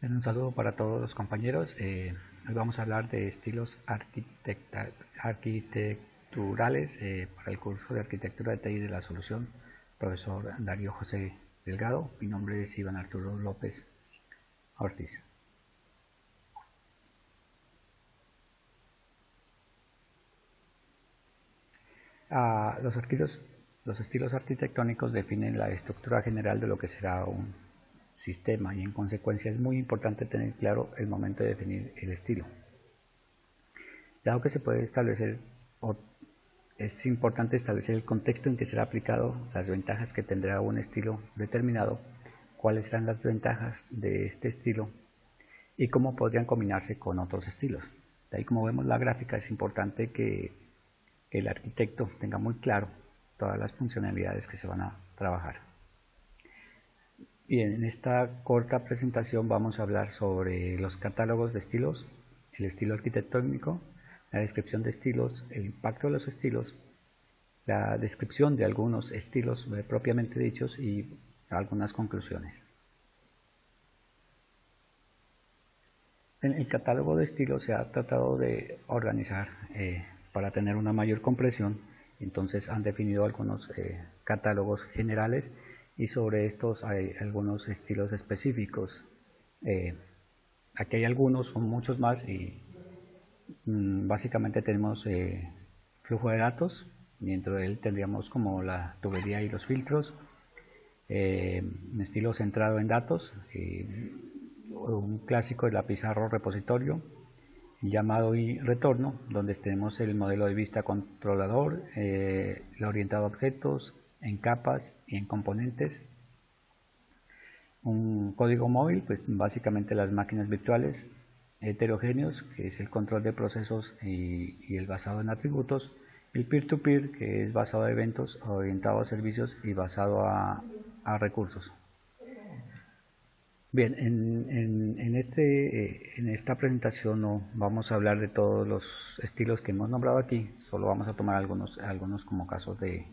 Un saludo para todos los compañeros. Hoy vamos a hablar de estilos arquitecturales para el curso de Arquitectura de TI de la Solución, profesor Darío José Delgado. Mi nombre es Iván Arturo López Ortiz. Los estilos arquitectónicos definen la estructura general de lo que será un sistema y en consecuencia es muy importante tener claro el momento de definir el estilo. Dado que se puede establecer o es importante establecer el contexto en que será aplicado, las ventajas que tendrá un estilo determinado, cuáles serán las ventajas de este estilo y cómo podrían combinarse con otros estilos. De ahí, como vemos la gráfica, es importante que el arquitecto tenga muy claro todas las funcionalidades que se van a trabajar. Bien, en esta corta presentación vamos a hablar sobre los catálogos de estilos, el estilo arquitectónico, la descripción de estilos, el impacto de los estilos, la descripción de algunos estilos propiamente dichos y algunas conclusiones. En el catálogo de estilos se ha tratado de organizar para tener una mayor comprensión, entonces han definido algunos catálogos generales y sobre estos hay algunos estilos específicos. Aquí hay algunos, son muchos más y básicamente tenemos flujo de datos, dentro de él tendríamos como la tubería y los filtros, un estilo centrado en datos, un clásico de la pizarra repositorio, llamado y retorno, donde tenemos el modelo de vista controlador, el orientado a objetos, en capas y en componentes. Un código móvil, pues básicamente las máquinas virtuales, heterogéneos, que es el control de procesos y el basado en atributos, el peer-to-peer, que es basado a eventos, orientado a servicios y basado a recursos. Bien, en esta presentación no vamos a hablar de todos los estilos que hemos nombrado aquí, solo vamos a tomar algunos como casos de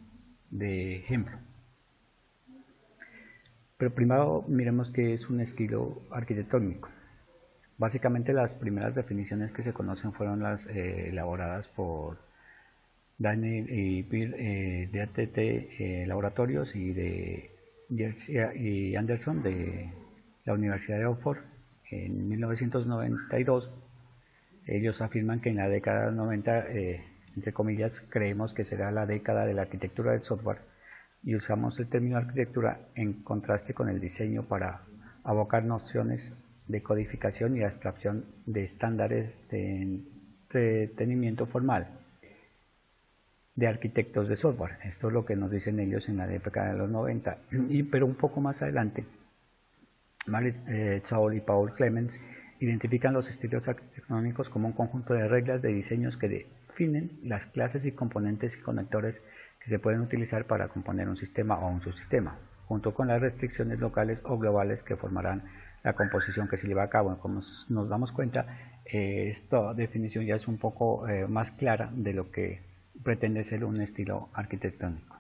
ejemplo. Pero primero miremos qué es un estilo arquitectónico. Básicamente las primeras definiciones que se conocen fueron las elaboradas por Daniel y Peer de ATT Laboratorios y de Garcia y Anderson de la Universidad de Oxford en 1992. Ellos afirman que en la década de 90, entre comillas, creemos que será la década de la arquitectura del software y usamos el término arquitectura en contraste con el diseño para abocar nociones de codificación y abstracción de estándares de entretenimiento formal de arquitectos de software. Esto es lo que nos dicen ellos en la década de los 90, pero un poco más adelante Maritz Zoll y Paul Clemens identifican los estilos arquitectónicos como un conjunto de reglas de diseños que definen las clases y componentes y conectores que se pueden utilizar para componer un sistema o un subsistema, junto con las restricciones locales o globales que formarán la composición que se lleva a cabo. Como nos damos cuenta, esta definición ya es un poco más clara de lo que pretende ser un estilo arquitectónico.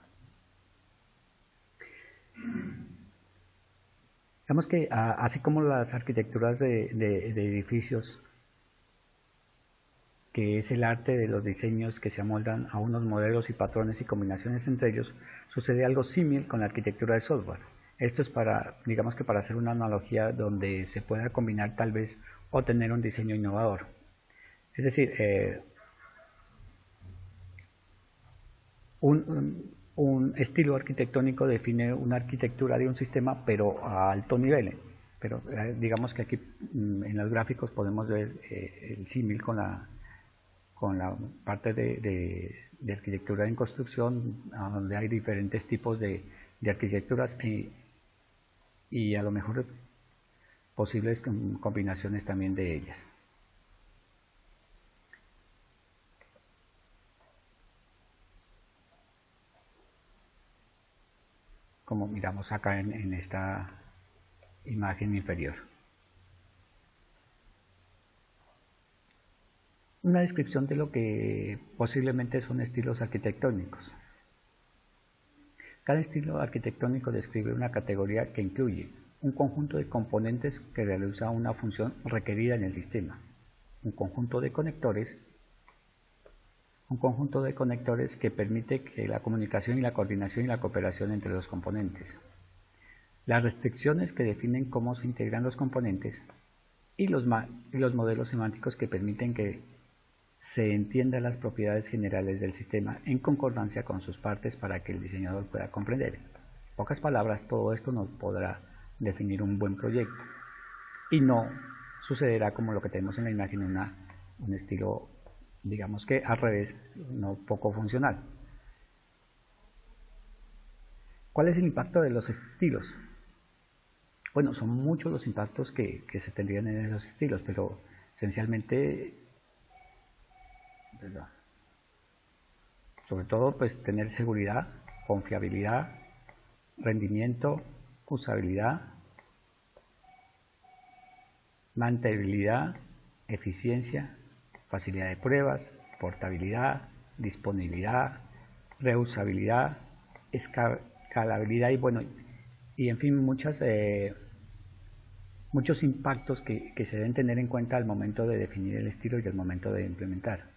Digamos que así como las arquitecturas de edificios, que es el arte de los diseños que se amoldan a unos modelos y patrones y combinaciones entre ellos, sucede algo similar con la arquitectura de software. Esto es para, digamos que para hacer una analogía donde se pueda combinar tal vez o tener un diseño innovador. Es decir, un estilo arquitectónico define una arquitectura de un sistema, pero a alto nivel. Pero digamos que aquí en los gráficos podemos ver el símil con la parte de arquitectura en construcción, donde hay diferentes tipos de arquitecturas y a lo mejor posibles combinaciones también de ellas. Como miramos acá en esta imagen inferior. Una descripción de lo que posiblemente son estilos arquitectónicos. Cada estilo arquitectónico describe una categoría que incluye un conjunto de componentes que realiza una función requerida en el sistema. Un conjunto de conectores que permite que la comunicación y la coordinación y la cooperación entre los componentes. Las restricciones que definen cómo se integran los componentes y los modelos semánticos que permiten que se entiendan las propiedades generales del sistema en concordancia con sus partes para que el diseñador pueda comprender. En pocas palabras, todo esto nos podrá definir un buen proyecto y no sucederá como lo que tenemos en la imagen, un estilo, digamos que al revés, no poco funcional. ¿Cuál es el impacto de los estilos? Bueno, son muchos los impactos que se tendrían en esos estilos, pero esencialmente, sobre todo, pues tener seguridad, confiabilidad, rendimiento, usabilidad, mantenibilidad, eficiencia, facilidad de pruebas, portabilidad, disponibilidad, reusabilidad, escalabilidad y en fin muchos impactos que se deben tener en cuenta al momento de definir el estilo y al momento de implementar.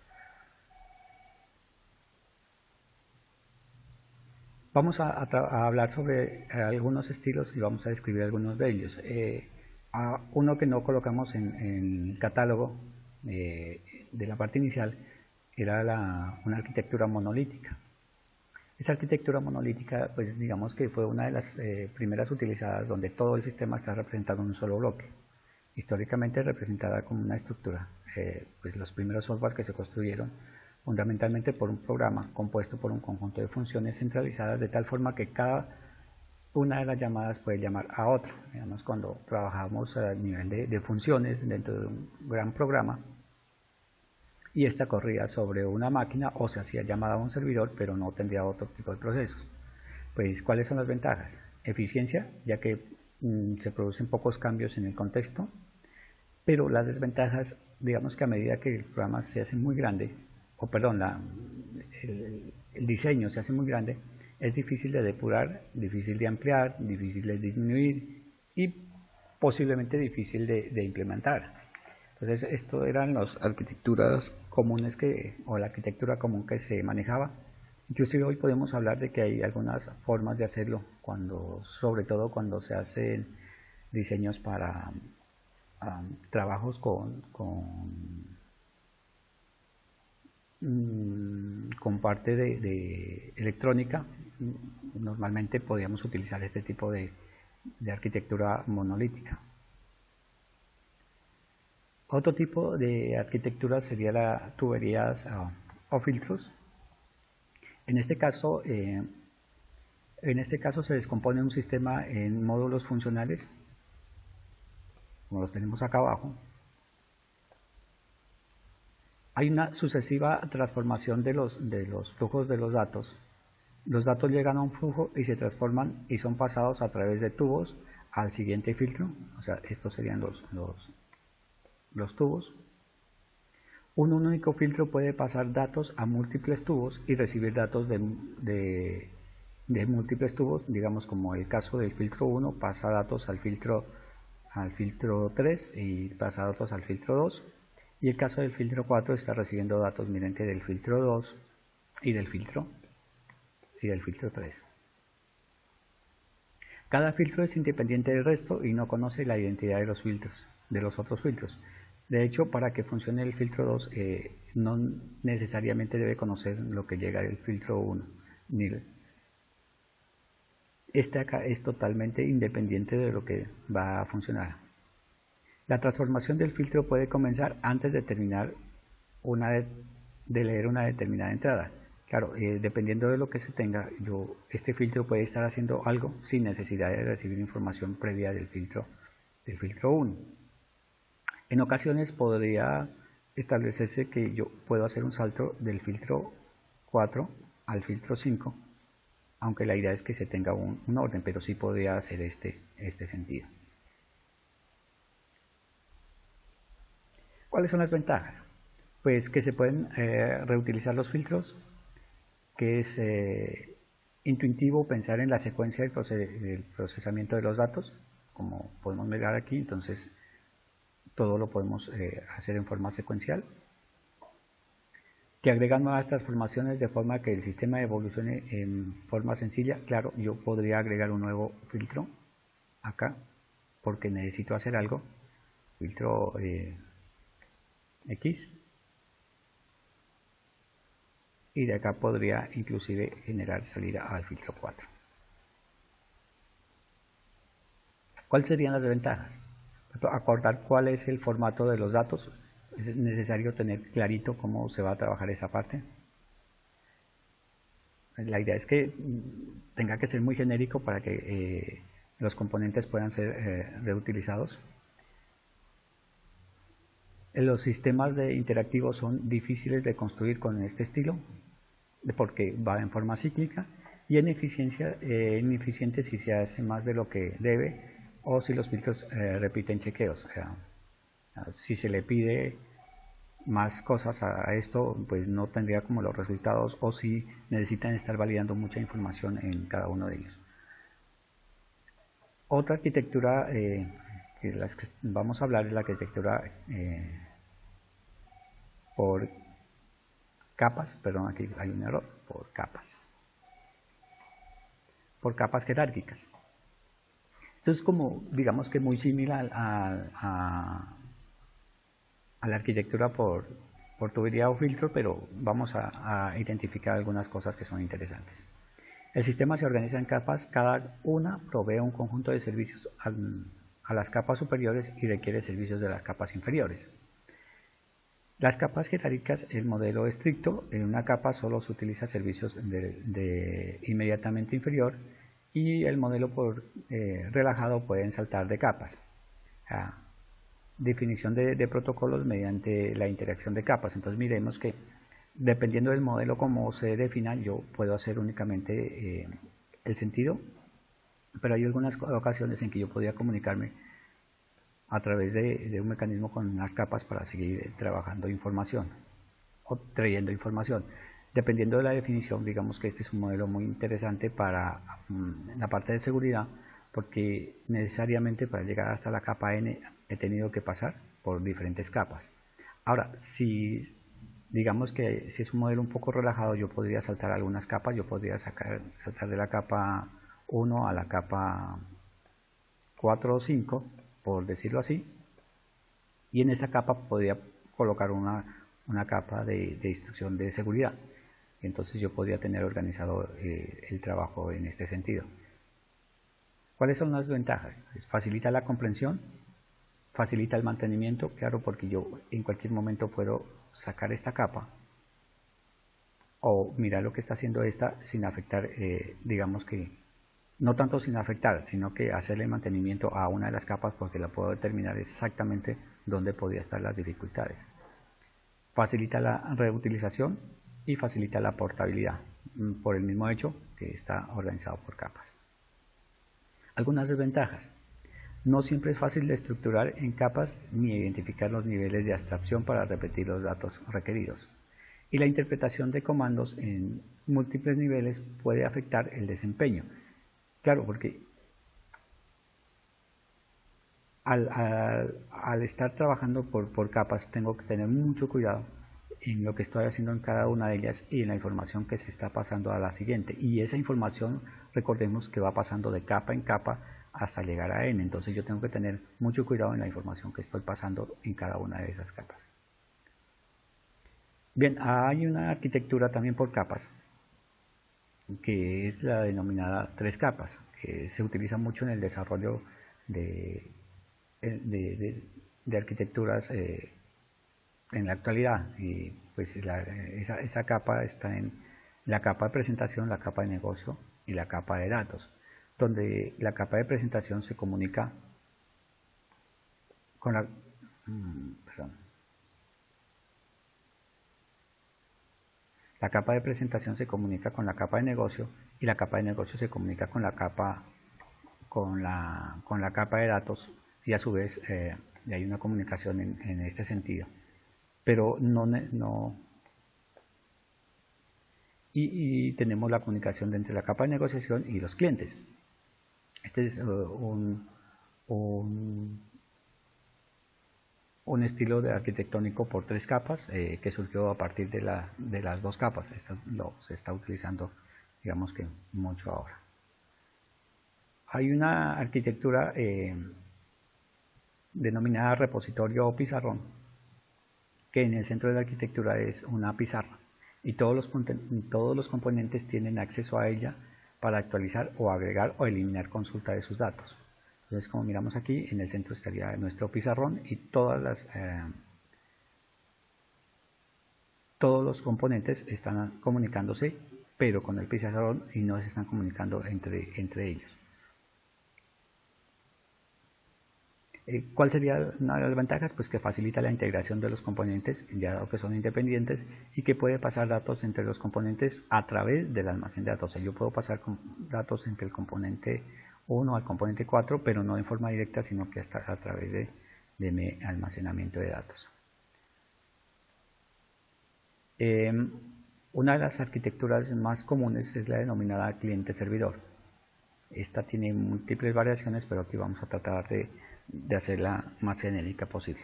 Vamos a hablar sobre algunos estilos y vamos a describir algunos de ellos. Uno que no colocamos en el catálogo de la parte inicial era una arquitectura monolítica. Esa arquitectura monolítica, pues digamos que fue una de las primeras utilizadas donde todo el sistema está representado en un solo bloque, históricamente representada como una estructura. Pues los primeros software que se construyeron fundamentalmente por un programa compuesto por un conjunto de funciones centralizadas de tal forma que cada una de las llamadas puede llamar a otra. Digamos, cuando trabajamos a nivel de funciones dentro de un gran programa y esta corría sobre una máquina o se hacía llamada a un servidor, pero no tendría otro tipo de procesos. Pues, ¿cuáles son las ventajas? Eficiencia, ya que se producen pocos cambios en el contexto, pero las desventajas, digamos que a medida que el programa se hace muy grande, el diseño se hace muy grande, es difícil de depurar, difícil de ampliar, difícil de disminuir y posiblemente difícil de implementar. Entonces, esto eran las arquitecturas comunes o la arquitectura común que se manejaba. Inclusive hoy podemos hablar de que hay algunas formas de hacerlo, sobre todo cuando se hacen diseños para trabajos con parte de electrónica. Normalmente podríamos utilizar este tipo de arquitectura monolítica. Otro tipo de arquitectura sería las tuberías o filtros. En este caso se descompone un sistema en módulos funcionales, como los tenemos acá abajo. Hay una sucesiva transformación de los flujos de los datos. Los datos llegan a un flujo y se transforman y son pasados a través de tubos al siguiente filtro. O sea, estos serían los tubos. Un único filtro puede pasar datos a múltiples tubos y recibir datos de múltiples tubos, digamos como el caso del filtro 1 pasa datos al filtro 3 y pasa datos al filtro 2, y el caso del filtro 4 está recibiendo datos mediante del filtro 2 y del filtro 3. Cada filtro es independiente del resto y no conoce la identidad de los otros filtros. De hecho, para que funcione el filtro 2 no necesariamente debe conocer lo que llega del filtro 1. Este acá es totalmente independiente de lo que va a funcionar. La transformación del filtro puede comenzar antes de terminar de leer una determinada entrada. Claro, dependiendo de lo que se tenga, este filtro puede estar haciendo algo sin necesidad de recibir información previa del filtro 1. En ocasiones podría establecerse que yo puedo hacer un salto del filtro 4 al filtro 5, aunque la idea es que se tenga un orden, pero sí podría hacer este sentido. ¿Cuáles son las ventajas? Pues que se pueden reutilizar los filtros, que es intuitivo pensar en la secuencia del procesamiento de los datos, como podemos mirar aquí. Entonces todo lo podemos hacer en forma secuencial, que agregan nuevas transformaciones de forma que el sistema evolucione en forma sencilla. Claro, yo podría agregar un nuevo filtro acá porque necesito hacer algo, filtro X, y de acá podría inclusive generar salida al filtro 4. ¿Cuáles serían las desventajas? Acordar cuál es el formato de los datos. Es necesario tener clarito cómo se va a trabajar esa parte. La idea es que tenga que ser muy genérico para que los componentes puedan ser reutilizados. Los sistemas interactivos son difíciles de construir con este estilo porque va en forma cíclica y ineficiente si se hace más de lo que debe o si los filtros repiten chequeos. O sea, si se le pide más cosas a esto, pues no tendría como los resultados, o si necesitan estar validando mucha información en cada uno de ellos. Otra arquitectura que las que vamos a hablar es la arquitectura por capas, perdón, aquí hay un error, por capas jerárquicas. Esto es como, digamos que muy similar a la arquitectura por tubería o filtro, pero vamos a identificar algunas cosas que son interesantes. El sistema se organiza en capas, cada una provee un conjunto de servicios a las capas superiores y requiere servicios de las capas inferiores. Las capas jerárquicas, el modelo estricto, en una capa solo se utiliza servicios de inmediatamente inferior, y el modelo por relajado pueden saltar de capas. Definición de protocolos mediante la interacción de capas. Entonces miremos que dependiendo del modelo como se defina, yo puedo hacer únicamente el sentido, pero hay algunas ocasiones en que yo podría comunicarme a través de un mecanismo con unas capas para seguir trabajando información o trayendo información. Dependiendo de la definición, digamos que este es un modelo muy interesante para la parte de seguridad, porque necesariamente para llegar hasta la capa N he tenido que pasar por diferentes capas. Ahora, si digamos que si es un modelo un poco relajado, yo podría saltar algunas capas, yo podría saltar de la capa 1 a la capa 4 o 5, por decirlo así, y en esa capa podría colocar una capa de instrucción de seguridad. Entonces yo podría tener organizado el trabajo en este sentido. ¿Cuáles son las ventajas? Pues facilita la comprensión, facilita el mantenimiento, claro, porque yo en cualquier momento puedo sacar esta capa o mirar lo que está haciendo esta sin afectar, digamos que, no tanto sin afectar, sino que hacerle mantenimiento a una de las capas porque la puedo determinar exactamente dónde podría estar las dificultades. Facilita la reutilización y facilita la portabilidad por el mismo hecho que está organizado por capas. Algunas desventajas. No siempre es fácil de estructurar en capas ni identificar los niveles de abstracción para repetir los datos requeridos. Y la interpretación de comandos en múltiples niveles puede afectar el desempeño. Claro, porque al estar trabajando por capas tengo que tener mucho cuidado en lo que estoy haciendo en cada una de ellas y en la información que se está pasando a la siguiente. Y esa información, recordemos que va pasando de capa en capa hasta llegar a N. Entonces yo tengo que tener mucho cuidado en la información que estoy pasando en cada una de esas capas. Bien, hay una arquitectura también por capas, que es la denominada 3 capas, que se utiliza mucho en el desarrollo de arquitecturas en la actualidad. Y pues esa capa está en la capa de presentación, la capa de negocio y la capa de datos, donde la capa de presentación se comunica con la la capa de presentación se comunica con la capa de negocio y la capa de negocio se comunica con la capa de datos, y a su vez hay una comunicación en este sentido, pero y tenemos la comunicación entre la capa de negociación y los clientes. Este es un, un estilo de arquitectónico por 3 capas que surgió a partir de las 2 capas. Esto se está utilizando, digamos que mucho ahora. Hay una arquitectura denominada repositorio o pizarrón, que en el centro de la arquitectura es una pizarra y todos los componentes tienen acceso a ella para actualizar o agregar o eliminar consulta de sus datos. Entonces, como miramos aquí, en el centro estaría nuestro pizarrón y todos los componentes están comunicándose, pero con el pizarrón, y no se están comunicando entre ellos. ¿Cuál sería una de las ventajas? Pues que facilita la integración de los componentes, ya que son independientes, y que puede pasar datos entre los componentes a través del almacén de datos. O sea, yo puedo pasar datos entre el componente 1 al componente 4, pero no en forma directa, sino que hasta a través de mi almacenamiento de datos. Una de las arquitecturas más comunes es la denominada cliente-servidor. Esta tiene múltiples variaciones, pero aquí vamos a tratar de hacerla más genérica posible.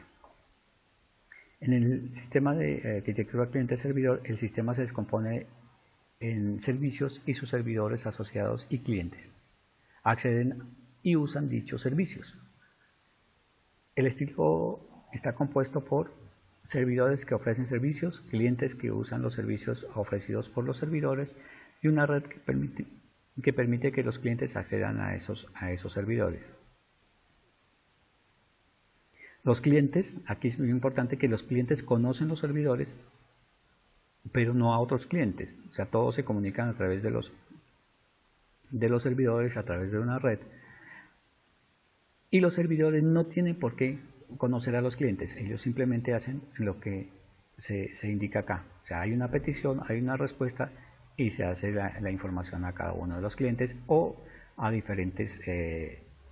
En el sistema de arquitectura cliente-servidor, el sistema se descompone en servicios y sus servidores asociados y clientes. Acceden y usan dichos servicios. El estilo está compuesto por servidores que ofrecen servicios, clientes que usan los servicios ofrecidos por los servidores y una red que permite que los clientes accedan a esos servidores. Los clientes, aquí es muy importante que los clientes conocen los servidores, pero no a otros clientes. O sea, todos se comunican a través de los servidores, a través de una red. Y los servidores no tienen por qué conocer a los clientes. Ellos simplemente hacen lo que se indica acá. O sea, hay una petición, hay una respuesta y se hace la información a cada uno de los clientes o a diferentes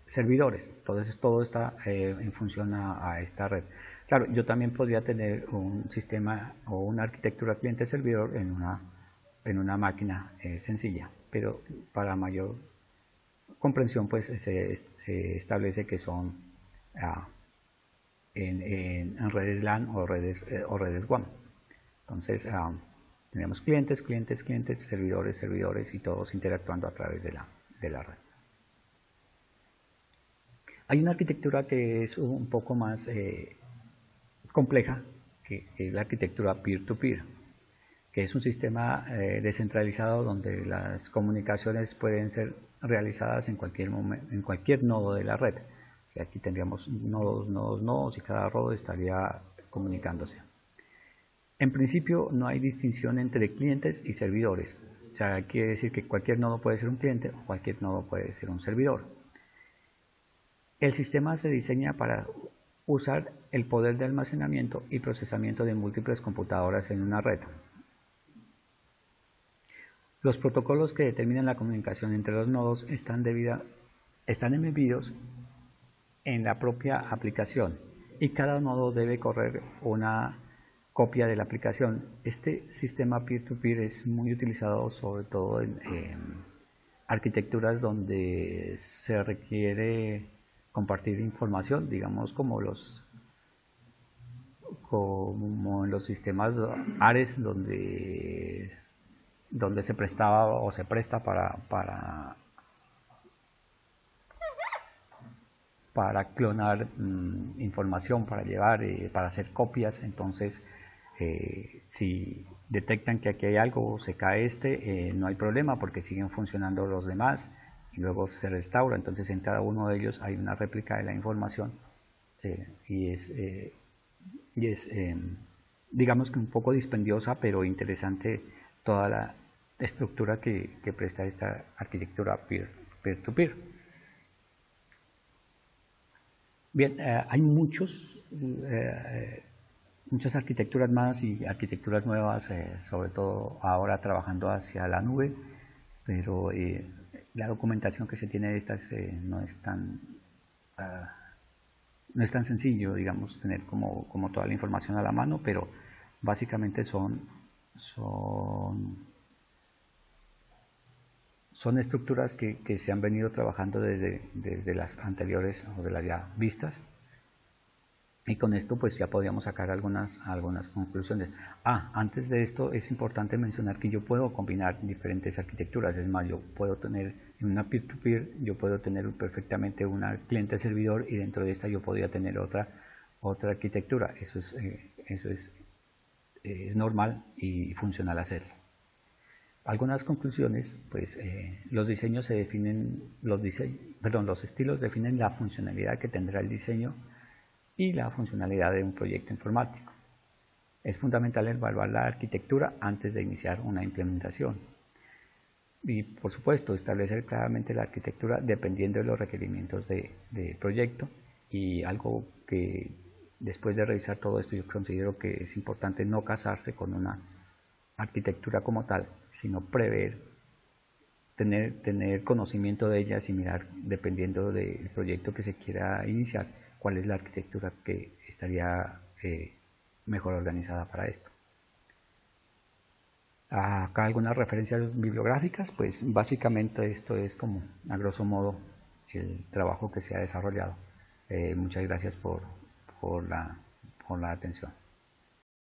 servidores. Entonces todo está en función a esta red. Claro, yo también podría tener un sistema o una arquitectura cliente-servidor en una máquina sencilla, pero para mayor comprensión pues se establece que son en redes LAN o redes WAN. Entonces tenemos clientes, servidores y todos interactuando a través de la red. Hay una arquitectura que es un poco más compleja, que es la arquitectura peer-to-peer, que es un sistema descentralizado donde las comunicaciones pueden ser realizadas en cualquier nodo de la red. O sea, aquí tendríamos nodos y cada nodo estaría comunicándose. En principio no hay distinción entre clientes y servidores. O sea, quiere decir que cualquier nodo puede ser un cliente o cualquier nodo puede ser un servidor. El sistema se diseña para usar el poder de almacenamiento y procesamiento de múltiples computadoras en una red. Los protocolos que determinan la comunicación entre los nodos están embebidos en la propia aplicación y cada nodo debe correr una copia de la aplicación. Este sistema peer-to-peer es muy utilizado sobre todo en arquitecturas donde se requiere compartir información, digamos como en los sistemas ARES donde se prestaba o se presta para clonar información, para llevar, para hacer copias. Entonces si detectan que aquí hay algo, se cae no hay problema porque siguen funcionando los demás y luego se restaura. Entonces en cada uno de ellos hay una réplica de la información y es digamos que un poco dispendiosa, pero interesante toda la estructura que presta esta arquitectura peer-to-peer. Bien, hay muchas arquitecturas más y arquitecturas nuevas, sobre todo ahora trabajando hacia la nube, pero la documentación que se tiene de estas no es tan sencillo, digamos, tener como toda la información a la mano, pero básicamente son son estructuras que se han venido trabajando desde las anteriores o de las ya vistas. Y con esto pues ya podríamos sacar algunas conclusiones. Antes de esto es importante mencionar que yo puedo combinar diferentes arquitecturas. Es más, yo puedo tener en una peer-to-peer, yo puedo tener perfectamente una cliente-servidor y dentro de esta yo podría tener otra arquitectura. Eso es normal y funcional hacerlo. Algunas conclusiones, pues los diseños se definen, los estilos definen la funcionalidad que tendrá el diseño y la funcionalidad de un proyecto informático. Es fundamental evaluar la arquitectura antes de iniciar una implementación. Y por supuesto, establecer claramente la arquitectura dependiendo de los requerimientos del proyecto. Y algo que después de revisar todo esto yo considero que es importante no casarse con una arquitectura como tal, sino prever, tener conocimiento de ellas y mirar, dependiendo del proyecto que se quiera iniciar, cuál es la arquitectura que estaría mejor organizada para esto. Acá algunas referencias bibliográficas, pues básicamente esto es como a grosso modo el trabajo que se ha desarrollado. Muchas gracias por la atención.